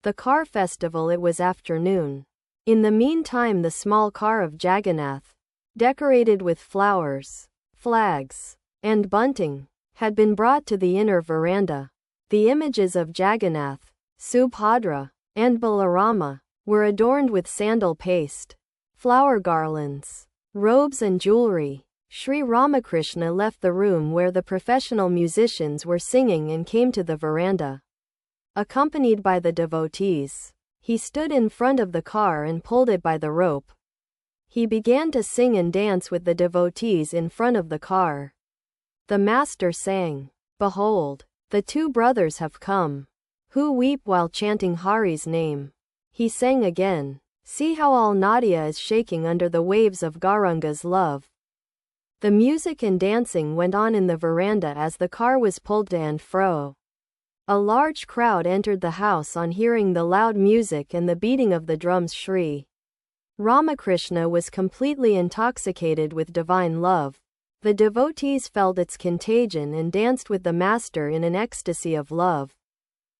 The car festival. It was afternoon. In the meantime, the small car of Jagannath, decorated with flowers, flags, and bunting, had been brought to the inner veranda. The images of Jagannath, Subhadra, and Balarama were adorned with sandal paste, flower garlands, robes and jewelry. Sri Ramakrishna left the room where the professional musicians were singing and came to the veranda. Accompanied by the devotees, he stood in front of the car and pulled it by the rope. He began to sing and dance with the devotees in front of the car. The master sang, "Behold, the two brothers have come, who weep while chanting Hari's name." He sang again, "See how all Nadia is shaking under the waves of Gauranga's love." The music and dancing went on in the veranda as the car was pulled to and fro. A large crowd entered the house on hearing the loud music and the beating of the drums. Sri Ramakrishna was completely intoxicated with divine love. The devotees felt its contagion and danced with the master in an ecstasy of love.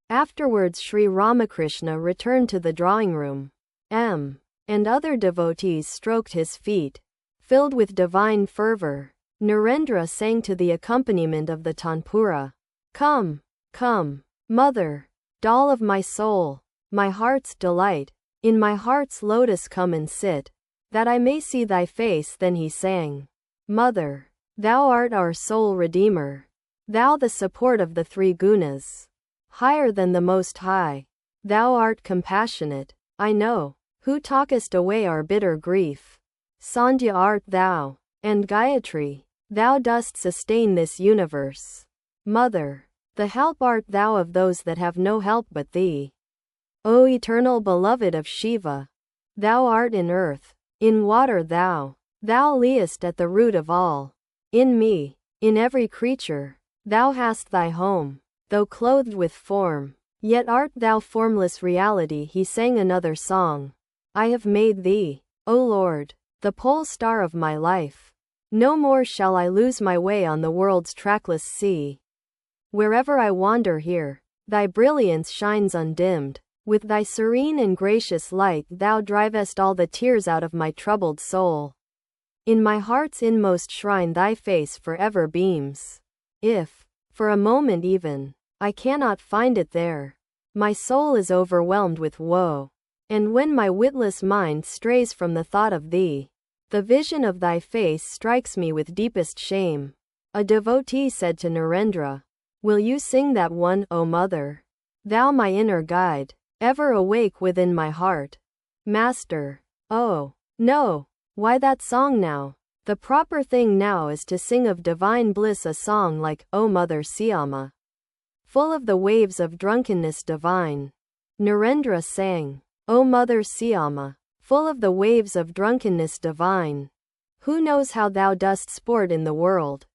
Afterwards, Sri Ramakrishna returned to the drawing room. And other devotees stroked his feet. Filled with divine fervor, Narendra sang to the accompaniment of the tanpura. "Come, come, mother, doll of my soul, my heart's delight, in my heart's lotus come and sit, that I may see thy face." Then he sang, "Mother, thou art our soul redeemer, thou the support of the three gunas, higher than the Most High, thou art compassionate, I know, who talkest away our bitter grief. Sandhya art thou, and Gayatri, thou dost sustain this universe. Mother, the help art thou of those that have no help but thee. O eternal beloved of Shiva, thou art in earth, in water thou liest at the root of all. In me, in every creature, thou hast thy home, though clothed with form, yet art thou formless reality." He sang another song. "I have made thee, O Lord, the pole star of my life. No more shall I lose my way on the world's trackless sea. Wherever I wander here, thy brilliance shines undimmed. With thy serene and gracious light thou drivest all the tears out of my troubled soul. In my heart's inmost shrine thy face forever beams. If, for a moment even, I cannot find it there, my soul is overwhelmed with woe. And when my witless mind strays from the thought of thee, the vision of thy face strikes me with deepest shame." A devotee said to Narendra, "Will you sing that one, O mother? Thou my inner guide, ever awake within my heart." Master: "Oh, no. Why that song now? The proper thing now is to sing of divine bliss a song like, O Mother Syama, full of the waves of drunkenness divine." Narendra sang, "O Mother Syama, full of the waves of drunkenness divine. Who knows how thou dost sport in the world?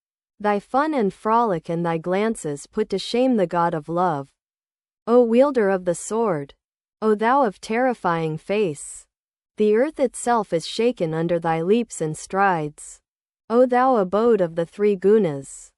Thy fun and frolic and thy glances put to shame the God of love. O wielder of the sword, O thou of terrifying face, the earth itself is shaken under thy leaps and strides. O thou abode of the three gunas,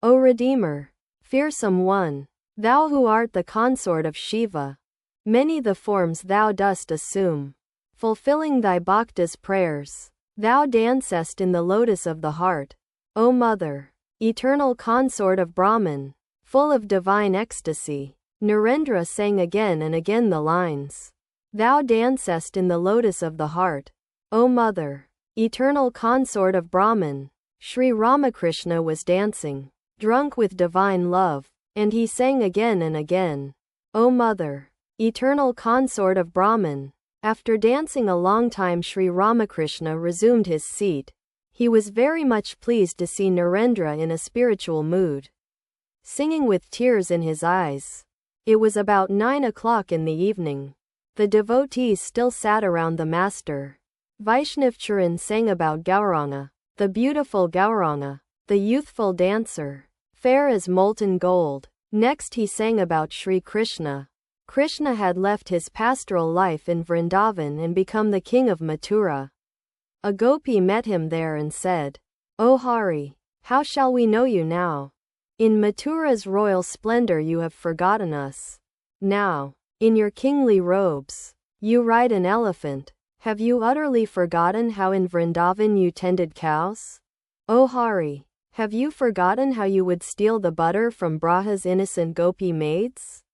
O Redeemer, fearsome one, thou who art the consort of Shiva. Many the forms thou dost assume, fulfilling thy bhaktas' prayers. Thou dancest in the lotus of the heart, O Mother, eternal consort of Brahman, full of divine ecstasy." Narendra sang again and again the lines, "Thou dancest in the lotus of the heart, O Mother, eternal consort of Brahman." Sri Ramakrishna was dancing, drunk with divine love, and he sang again and again, "O Mother, eternal consort of Brahman." After dancing a long time, Sri Ramakrishna resumed his seat. He was very much pleased to see Narendra in a spiritual mood, singing with tears in his eyes. It was about 9 o'clock in the evening. The devotees still sat around the master. Vaishnavcharan sang about Gauranga, the beautiful Gauranga, the youthful dancer, fair as molten gold. Next he sang about Sri Krishna. Krishna had left his pastoral life in Vrindavan and become the king of Mathura. A gopi met him there and said, "O Hari, how shall we know you now? In Mathura's royal splendor you have forgotten us. Now, In your kingly robes. You ride an elephant. Have you utterly forgotten how in Vrindavan you tended cows? Oh Hari, have you forgotten how you would steal the butter from Braha's innocent gopi maids?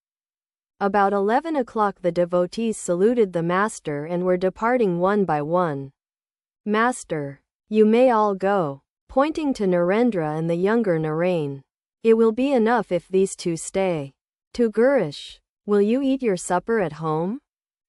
About 11 o'clock the devotees saluted the master and were departing one by one. Master, you may all go, pointing to Narendra and the younger Narain. It will be enough if these two stay. To Girish, will you eat your supper at home?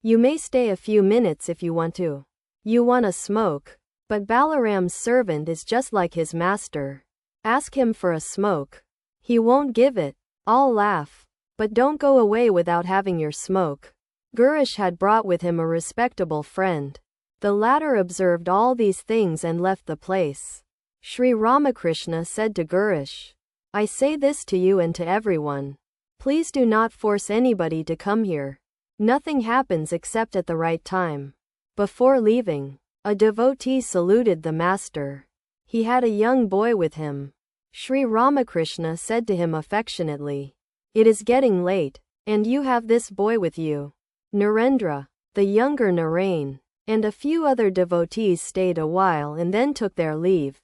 You may stay a few minutes if you want to. You want a smoke, but Balaram's servant is just like his master. Ask him for a smoke. He won't give it. All laugh. But don't go away without having your smoke. Girish had brought with him a respectable friend. The latter observed all these things and left the place. Sri Ramakrishna said to Girish, I say this to you and to everyone. Please do not force anybody to come here. Nothing happens except at the right time. Before leaving, a devotee saluted the master. He had a young boy with him. Sri Ramakrishna said to him affectionately, It is getting late, and you have this boy with you. Narendra, the younger Narain, and a few other devotees stayed a while and then took their leave.